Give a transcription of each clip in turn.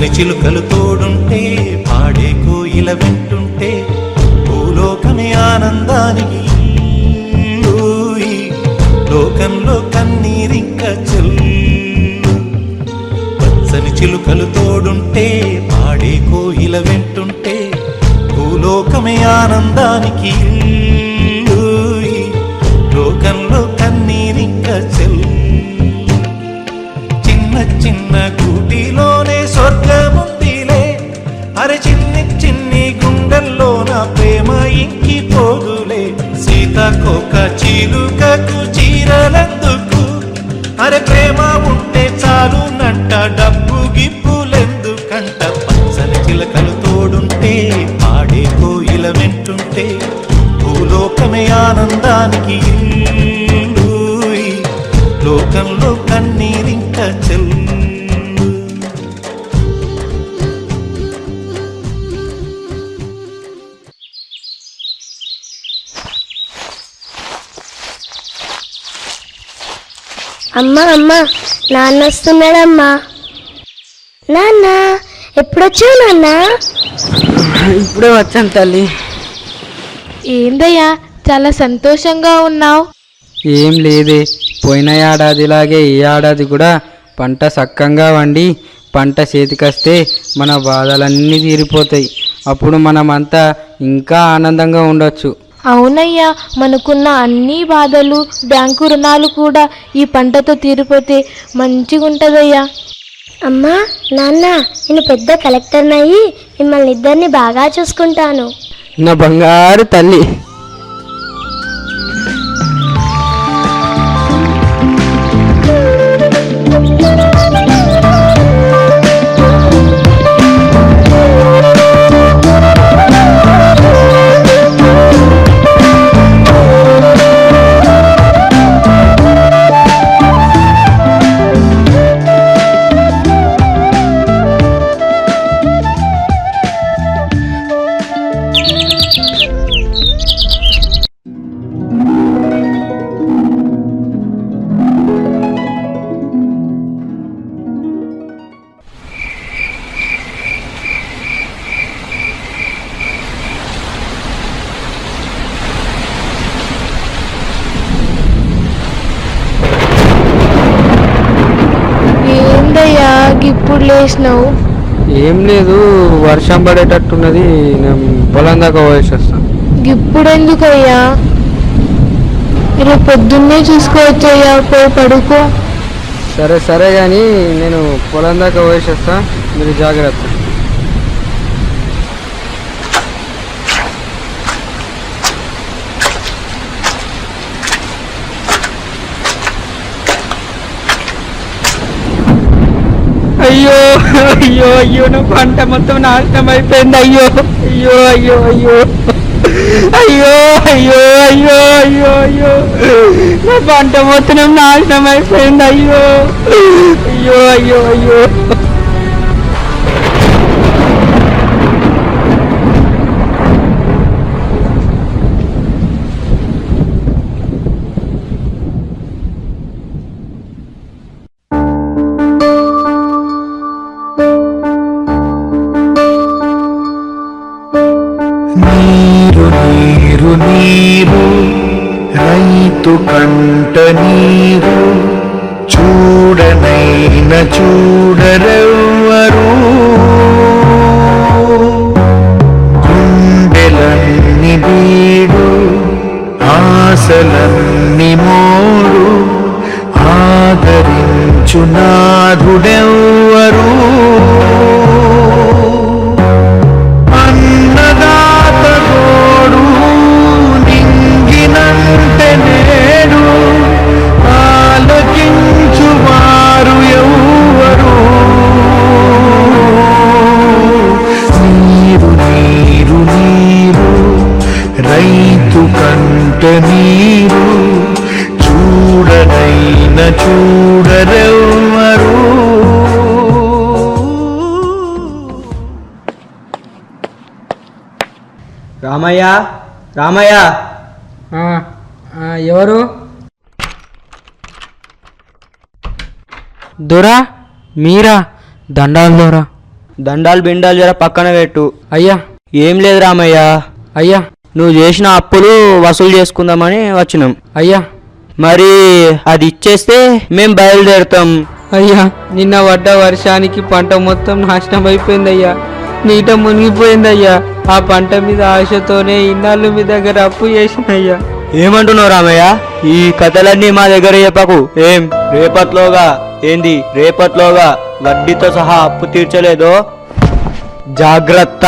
పచ్చని చిలుకలు తోడుంటే పాడే కోయిల వెంటుంటే భూలోకమే ఆనందానికి లోకంలో కన్నీరింక చెల్లు. పచ్చని చిలుకలు తోడుంటే పాడే కోయిల వెంటుంటే భూలోకమే ఆనందానికి లోకంలో కన్నీరింక చెల్లు. చిన్న చిన్న గూటిలోనే స్వర్గముందిలే, అరే చిన్ని చిన్ని గుండెల్లో నా ప్రేమ ఇంకిపోదులే. సీతాకోక చిలుకకు చీరలెందుకు, అరే ప్రేమ ఉంటే చాలునంట, డబ్బు గిప్పులెందుకంట. పచ్చని చిలకలు తోడుంటే పాడే కోయిల వెంటుంటే భూలోకమే ఆనందానికి లోకంలో కన్నీరింక చెల్లు. అమ్మా అమ్మా, నాన్న వస్తున్నాడమ్మా. నాన్న ఎప్పుడొచ్చావు నాన్న? ఇప్పుడే వచ్చాను తల్లి. ఏందయ్యా చాలా సంతోషంగా ఉన్నావు? ఏం లేదే, పోయిన ఏడాదిలాగే ఈ ఏడాది కూడా పంట సక్కంగా వండి పంట చేతికొస్తే మన బాధలన్నీ తీరిపోతాయి. అప్పుడు మనమంతా ఇంకా ఆనందంగా ఉండొచ్చు. అవునయ్యా, మనకున్న అన్ని బాధలు బ్యాంకు రుణాలు కూడా ఈ పంటతో తీరిపోతే మంచిగా ఉంటుందయ్యా. అమ్మా నాన్న, నేను పెద్ద కలెక్టర్నయ్యి మిమ్మల్ని ఇద్దరిని బాగా చూసుకుంటాను. నా బంగారు తల్లి. ఏందయ్యా ఇప్పుడు లేచినావు? ఏం లేదు, వర్షం పడేటట్టున్నది, నేను పొలం దాకా పోయేసి వస్తాను. ఇప్పుడెందుకయ్యా? రేపు పొద్దున్నే చూసుకోవచ్చయ్యా, పోయి పడుకో. సరే సరే కానీ నేను పొలం దాకా పోయేసి వస్తా, మీరు జాగ్రత్త. అయ్యో అయ్యో అయ్యో, నా పంట మొత్తం నాశనం అయిపోయింది. అయ్యో అయ్యో అయ్యో అయ్యో అయ్యో అయ్యో అయ్యో అయ్యో అయ్యో, నా పంట మొత్తం నాశనం అయిపోయింది. అయ్యో అయ్యో అయ్యో అయ్యో. నీరు నీరు నీరు రైతు కంట నీరు, చూడనైన చూడరెవ్వరు. గుండెలన్ని బీడు ఆశలన్ని మోడు, ఆదరించు నాథుడెవ్వరు. రైతు కంట నీరు, చూడనైన చూడరెవ్వరు. రామయ్య రామయ్య. ఎవరు? దొరా మీరా? దండాలు దొరా. దండాలు బిండాలు జర పక్కన పెట్టు. అయ్యా ఏం లేదు రామయ్య. అయ్యా నువ్వు చేసిన అప్పులు వసూలు చేసుకుందామని వచ్చినాం. అయ్యా మరి అది ఇచ్చేస్తే మేము బయలుదేరుతాం. అయ్యా నిన్న పడ్డ వర్షానికి పంట మొత్తం నాశనం అయిపోయిందయ్యా. నీట మునిగిపోయిందయ్యా. ఆ పంట మీద ఆశతోనే ఇన్నాళ్ళు మీ దగ్గర అప్పు చేసినయ్యా. ఏమంటున్నావు రామయ్య? ఈ కథలన్నీ మా దగ్గర చెప్పకు. ఏం రేపట్లోగా ఏంది? రేపట్లోగా వడ్డీతో సహా అప్పు తీర్చలేదో జాగ్రత్త.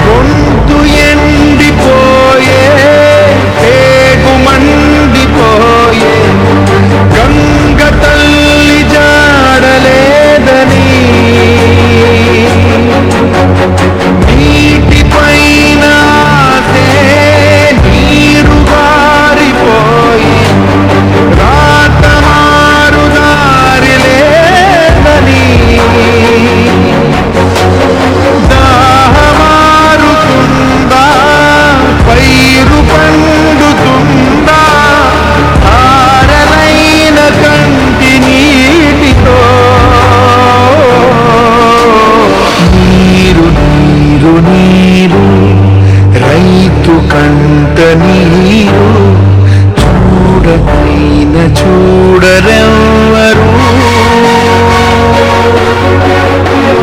గొంతు ఎండిపోయే పేగు మండిపోయే గంగ తల్లి జాడలేదని నీటిపైన నీరు గారిపోయి రాత మారు దారి లేదని దాహమారుతుందా పైరు పండుతుందా ఆరలైన కంటి నీటితో నీరు నీరు నీరు రైతు కంట నీరు చూడనైన చూడరెవ్వరు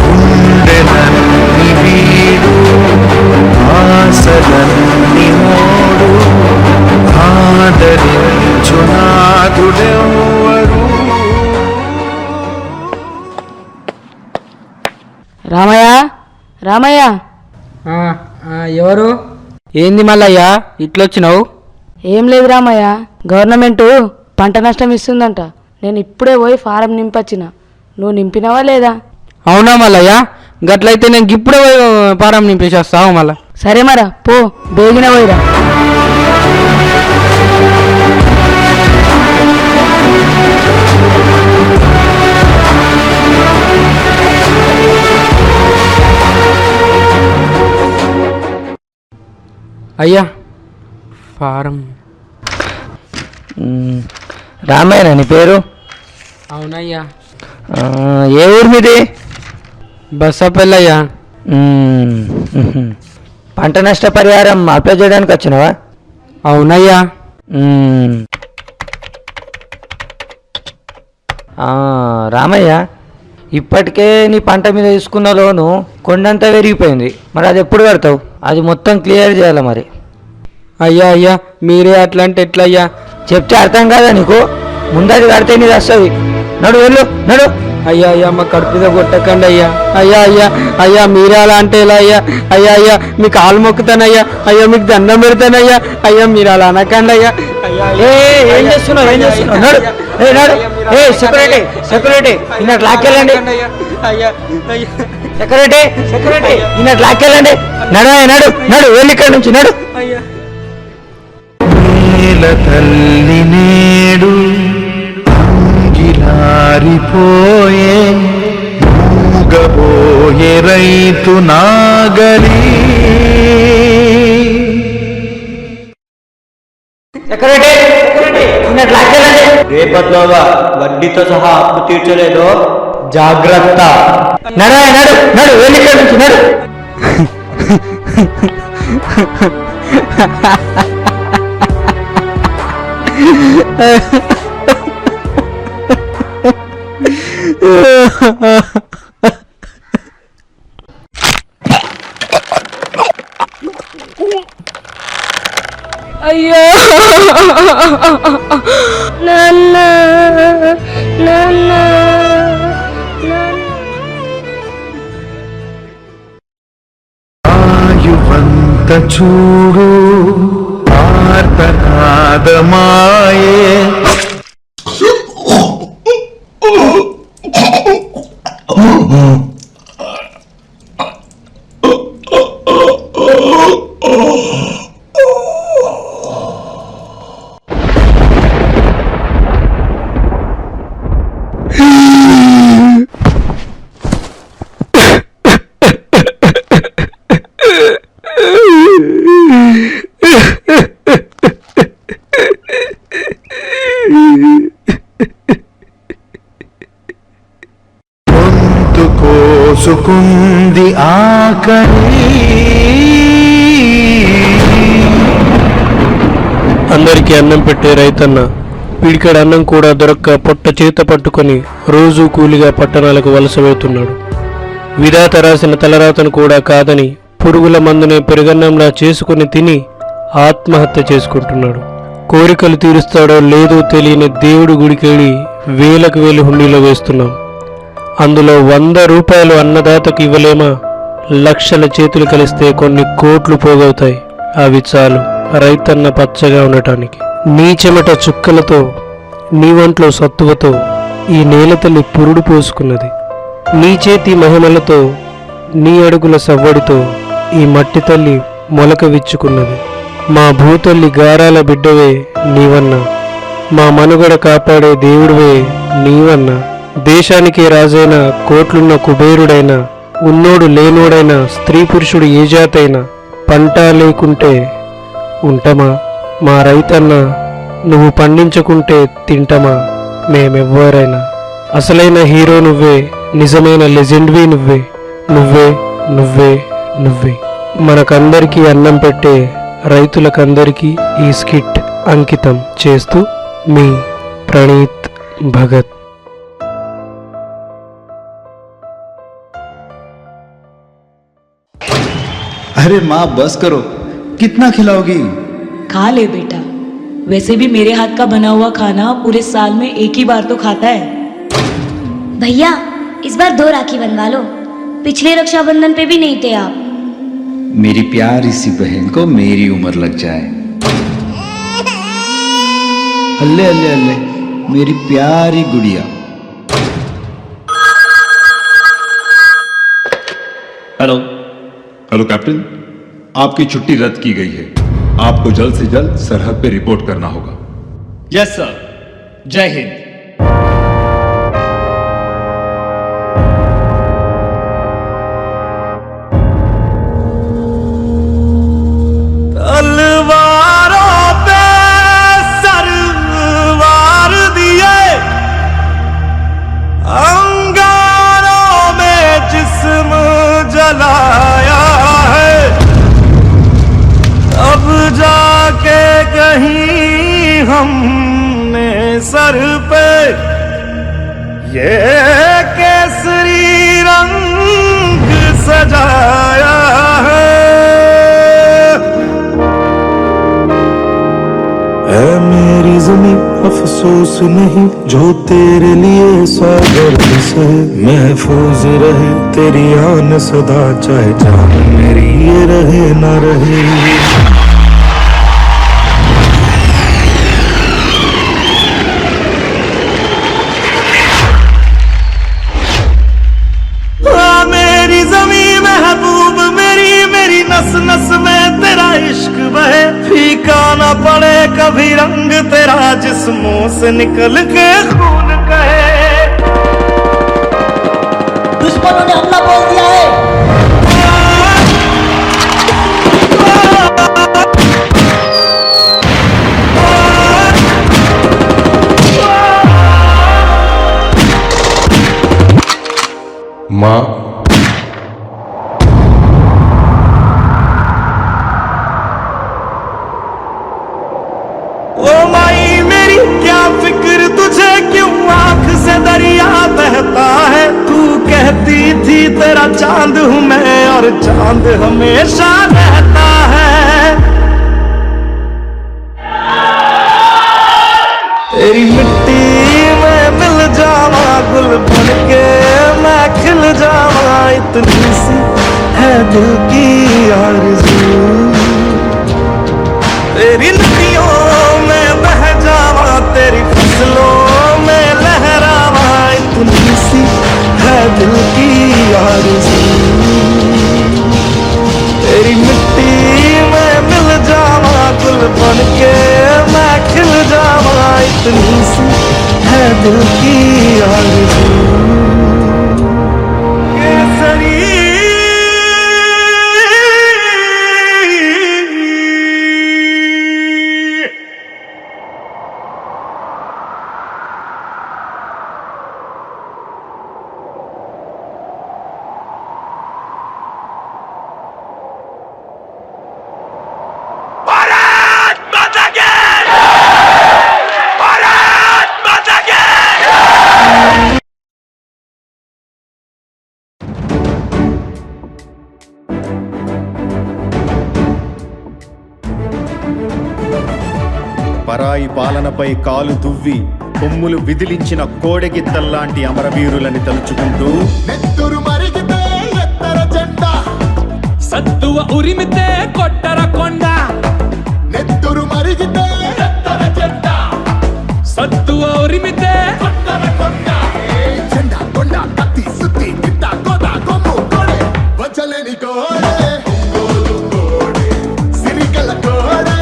గుండెలన్నీ వీడు ఆశలన్నీ మోడు ఆదరించు నాథుడెవ్వరు. రామయ్య రామయ్య. ఎవరు? ఏంది మల్లయ్యా ఇట్లొచ్చినావు? ఏం లేదు రామయ్య, గవర్నమెంట్ పంట నష్టం ఇస్తుందంట. నేను ఇప్పుడే పోయి ఫారం నింపొచ్చిన. నువ్వు నింపినావా లేదా? అవునా మల్లయ్య? గట్లయితే నేను ఇప్పుడే పారం నింపేసి వస్తావు మళ్ళా. సరే మరా పో, బేగిన పోయిరా. అయ్యా ఫారం. రామయ్య నీ పేరు? అవునయ్యా. ఏ ఊరు మీది? బస్సపల్లయ్యా. పంట నష్ట పరిహారం అప్లై చేయడానికి వచ్చినావా? అవునయ్యా. రామయ్య ఇప్పటికే నీ పంట మీద తీసుకున్న లోను కొండంతా విరిగిపోయింది. మరి అది ఎప్పుడు కడతావు? అది మొత్తం క్లియర్ చేయాలి మరి. అయ్యా అయ్యా మీరే అట్లా అంటే ఎట్లయ్యా? చెప్తే అర్థం కాదా నీకు? ముందది కడితే నీది వస్తుంది. నడు వెళ్ళు నడు. అయ్యా అయ్యా మా కడుపు మీద కొట్టకండి అయ్యా. అయ్యా అయ్యా అయ్యా మీరే అలా అంటే ఎలా అయ్యా? అయ్యా అయ్యా మీకు కాలు మొక్కుతానయ్యా. అయ్యా మీకు దండం పెడతానయ్యా. అయ్యా మీరు అలా అనకండి అయ్యా. ఏం చేస్తున్నావు? ఏం చేస్తున్నావు? నడు నడు. సెక్యూరిటీ సెక్యూరిటీ ఇన్నట్టు లాక్కెళ్ళండి. సెక్యూరిటీ సెక్యూరిటీ ఇన్నట్టు లాక్కెళ్ళండి. నడు నడు నడు వెళ్ళి ఇక్కడ నుంచి నడు. నేల తల్లి నేడు అంగిలారిపోయే మూగబోయే రైతు నాగలి. సెక్యూరిటీ సెక్యూరిటీ ఇన్నట్టు లాక్కెళ్ళండి. రేపట్లోగా వడ్డీతో సహా అప్పు తీర్చలేదో జాగ్రత్త. నడు నడు నడు వెళ్ళి ఇక్కడ నుంచి నడు. అయ్యో నాన్న నాన్న ఆయువంత చూడు నాదమాయే గొంతు కోసుకుంది ఆకలి. అందరికీ అన్నం పెట్టే రైతన్న పిడికడ అన్నం కూడా దొరక్క పొట్ట చేత పట్టుకొని రోజూ కూలిగా పట్టణాలకు వలస వెళ్తున్నాడు. విధాత రాసిన తలరాతను కూడా కాదని పురుగుల మందునే పెరుగన్నంలా చేసుకుని తిని ఆత్మహత్య చేసుకుంటున్నాడు. కోరికలు తీరుస్తాడో లేదో తెలియని దేవుడి గుడికెళ్ళి వేలకు వేలు హుండీలో వేస్తున్నాం. అందులో 100 రూపాయలు అన్నదాతకు ఇవ్వలేమా? లక్షల చేతులు కలిస్తే కొన్ని కోట్లు పోగవుతాయి. అవి చాలు రైతన్న పచ్చగా ఉండటానికి. నీ చెమట చుక్కలతో నీ ఒంట్లో సత్తువతో ఈ నేల తల్లి పురుడు పోసుకున్నది. నీ చేతి మహిమలతో నీ అడుగుల సవ్వడితో ఈ మట్టి తల్లి మొలక విచ్చుకున్నది. మా భూతల్లి గారాల బిడ్డవే నీవన్నా, మా మనుగడ కాపాడే దేవుడివే నీవన్నా. దేశానికి రాజైన కోట్లున్న కుబేరుడైన ఉన్నోడు లేనోడైన స్త్రీ పురుషుడు ఏ జాతైనా పంట లేకుంటే ఉంటమా? మా రైతన్న నువ్వు పండించకుంటే తింటమా మేమెవ్వరైనా? అసలైన హీరో నువ్వే, నిజమైన లెజెండ్వి నువ్వే, నువ్వే నువ్వే నువ్వే. మనకందరికీ అన్నం పెట్టే రైతులకందరికీ ఈ స్కిట్ అంకితం చేస్తూ మీ ప్రణీత్ భగత్. अरे माँ बस करो, कितना खिलाओगी? खा ले बेटा, वैसे भी मेरे हाथ का बना हुआ खाना पूरे साल में एक ही बार तो खाता है। भैया इस बार 2 राखी बनवा लो, पिछले रक्षाबंधन पे भी नहीं थे आप। मेरी प्यारी सी बहन को मेरी उम्र लग जाए। हल्ले हल्ले हल्ले मेरी प्यारी गुड़िया। हेलो हेलो कैप्टन, आपकी छुट्टी रद्द की गई है। आपको जल्द से जल्द सरहद पे रिपोर्ट करना होगा। यस सर, जय हिंद। तलवारों पे सरवार दिए, अंगारों में जिस्म जलाया है, अब जाके कहीं हमने सर पे ये केसरी रंग सजाया है। ऐ मेरी ज़मीं अफसोस नहीं जो तेरे लिए सागर से महफूज रहे तेरी आन सदा, चाहे जान मेरी ये रहे ना रहे। मेरी ज़मीं महबूब मेरी, मेरी नस नस में तेरा इश्क बहे, फीका ना पड़े कभी रंग तेरा जिस्मों से निकल के खून कहे। दुश्मनों ने हमला बोल दिया है। माँ ओ माई मेरी क्या फिक्र तुझे, क्यों आंख से दरिया बहता है? तू कहती थी तेरा चांद हूँ मैं और चांद हमेशा रहता है। तेरी मिट्टी में मिल जावा गुल बन के मैं खिल जावा, इतनी सी है दिल की आरज़ू। तेरी नदियों में दिल की आरज़ू केसरी పరాయి పాలనపై కాలు దువ్వి కొమ్ములు విదిలించిన కోడెగిత్తల్లాంటి అమరవీరులని తలుచుకుంటూ నెత్తురు మరిగితే ఎత్తర జెండా సత్తువ ఉరిమితే కొట్టర కొండ నెత్తురు మరిగితే ఎత్తర జెండా సత్తువ ఉరిమితే కొట్టర కొండ జెండా కొండ కత్తి సుత్తి గిట్ట కోద కొమ్ము కోడె వచ్చలేని కోడె సిరికల కోడె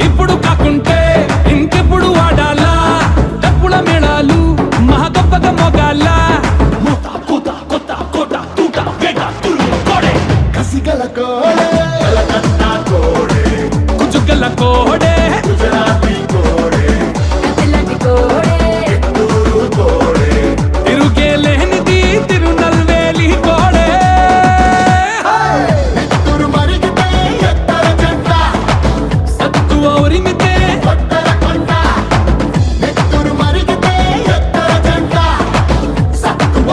ఇప్పుడు కాకుంటే ఇంకెప్పుడు వాడాలా డప్పుల మేళాలు మహాగొప్పగా మోగాల కసిగల కోడె కలకత్తా కోడె కుజుగల కోడే గుజరాతీ కోడె ఎత్తూరు కోడె తిరుగేలేనిది తిరునల్వేలి కోడే నెత్తురు మరిగితే ఎత్తర జెండా సత్తువ ఉరిమితే కొట్టర కొండ నెత్తురు మరిగితే ఎత్తర జెండా సత్తువ